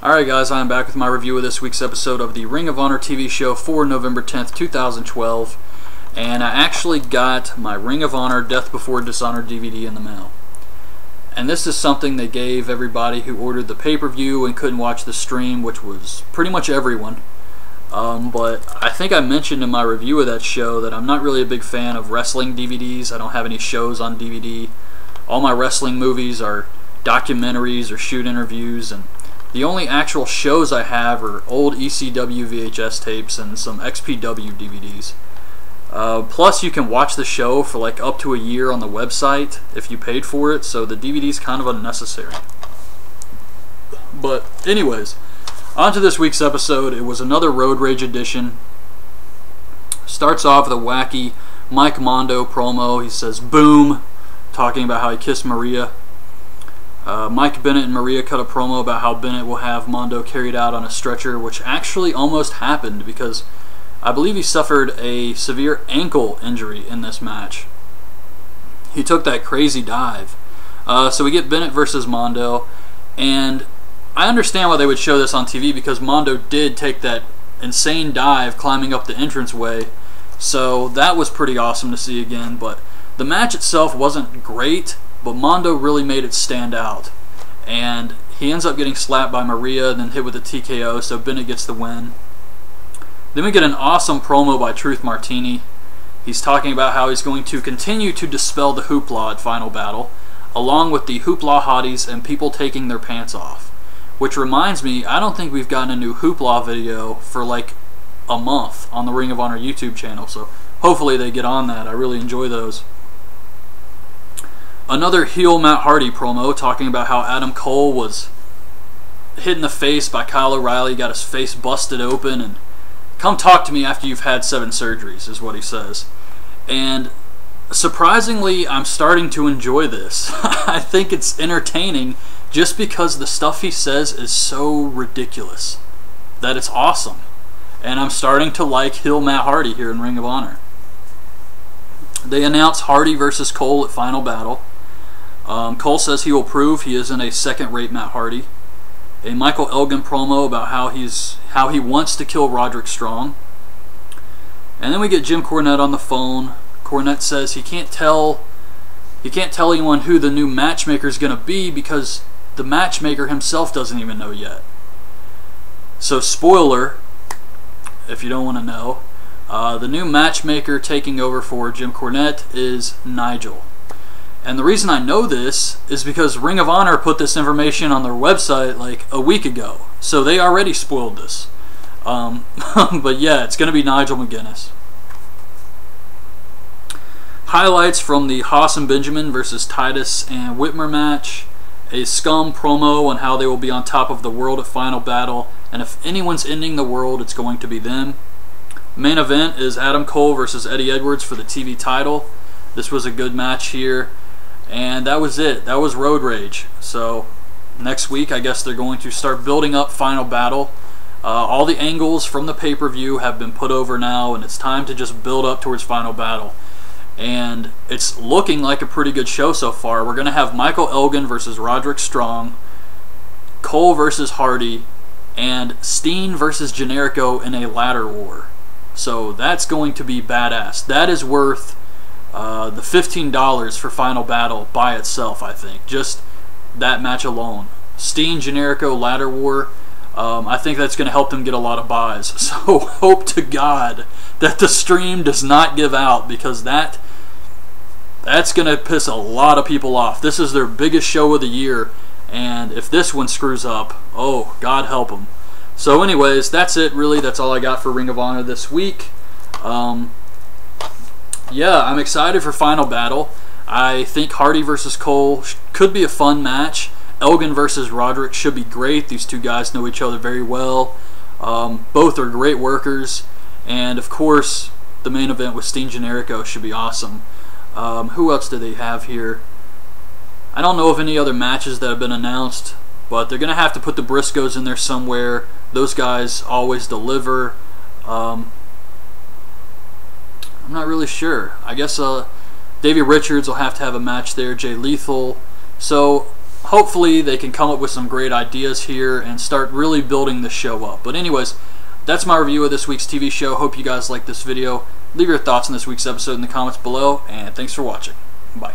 Alright guys, I am back with my review of this week's episode of the Ring of Honor TV show for November 10th, 2012. And I actually got my Ring of Honor Death Before Dishonor DVD in the mail. And this is something they gave everybody who ordered the pay-per-view and couldn't watch the stream, which was pretty much everyone. But I think I mentioned in my review of that show that I'm not really a big fan of wrestling DVDs. I don't have any shows on DVD. All my wrestling movies are documentaries or shoot interviews, and the only actual shows I have are old ECW VHS tapes and some XPW DVDs. Plus, you can watch the show for like up to a year on the website if you paid for it, so the DVD's kind of unnecessary. But anyways, on to this week's episode. It was another Road Rage edition. Starts off with a wacky Mike Mondo promo. He says, "Boom," talking about how he kissed Maria. Mike, Bennett, and Maria cut a promo about how Bennett will have Mondo carried out on a stretcher, which actually almost happened because I believe he suffered a severe ankle injury in this match. He took that crazy dive. So we get Bennett versus Mondo, and I understand why they would show this on TV because Mondo did take that insane dive climbing up the entranceway, so that was pretty awesome to see again. But the match itself wasn't great, but Mondo really made it stand out. And he ends up getting slapped by Maria and then hit with a TKO, so Bennett gets the win. Then we get an awesome promo by Truth Martini. He's talking about how he's going to continue to dispel the hoopla at Final Battle, along with the hoopla hotties and people taking their pants off. Which reminds me, I don't think we've gotten a new hoopla video for like a month on the Ring of Honor YouTube channel, so hopefully they get on that. I really enjoy those. Another heel Matt Hardy promo talking about how Adam Cole was hit in the face by Kyle O'Reilly, got his face busted open, and come talk to me after you've had 7 surgeries, is what he says. And surprisingly, I'm starting to enjoy this. I think it's entertaining just because the stuff he says is so ridiculous that it's awesome. And I'm starting to like heel Matt Hardy here in Ring of Honor. They announce Hardy versus Cole at Final Battle. Cole says he will prove he isn't a second-rate Matt Hardy. A Michael Elgin promo about how he wants to kill Roderick Strong. And then we get Jim Cornette on the phone. Cornette says he can't tell anyone who the new matchmaker is going to be because the matchmaker himself doesn't even know yet. So spoiler, if you don't want to know, the new matchmaker taking over for Jim Cornette is Nigel. And the reason I know this is because Ring of Honor put this information on their website like a week ago. So they already spoiled this. But yeah, it's going to be Nigel McGuinness. Highlights from the Haas and Benjamin versus Titus and Whitmer match. A Scum promo on how they will be on top of the world at Final Battle. And if anyone's ending the world, it's going to be them. Main event is Adam Cole versus Eddie Edwards for the TV title. This was a good match here. And that was it. That was Road Rage. So next week, I guess they're going to start building up Final Battle. All the angles from the pay-per-view have been put over now, and it's time to just build up towards Final Battle. And it's looking like a pretty good show so far. We're going to have Michael Elgin versus Roderick Strong, Cole versus Hardy, and Steen versus Generico in a ladder war. So that's going to be badass. That is worth the $15 for Final Battle by itself, I think. Just that match alone. Steen, Generico, ladder war. I think that's going to help them get a lot of buys. So hope to God that the stream does not give out, because that's going to piss a lot of people off. This is their biggest show of the year, and if this one screws up, oh, God help them. So anyways, that's it really. That's all I got for Ring of Honor this week. Yeah, I'm excited for Final Battle. I think Hardy versus Cole could be a fun match. Elgin versus Roderick should be great. These two guys know each other very well. Both are great workers. And of course, the main event with Steen Generico should be awesome. Who else do they have here? I don't know of any other matches that have been announced, but they're going to have to put the Briscoes in there somewhere. Those guys always deliver. I'm not really sure. I guess Davey Richards will have to have a match there. Jay Lethal. So hopefully they can come up with some great ideas here and start really building the show up. But anyways, that's my review of this week's TV show. Hope you guys liked this video. Leave your thoughts on this week's episode in the comments below, and thanks for watching. Bye.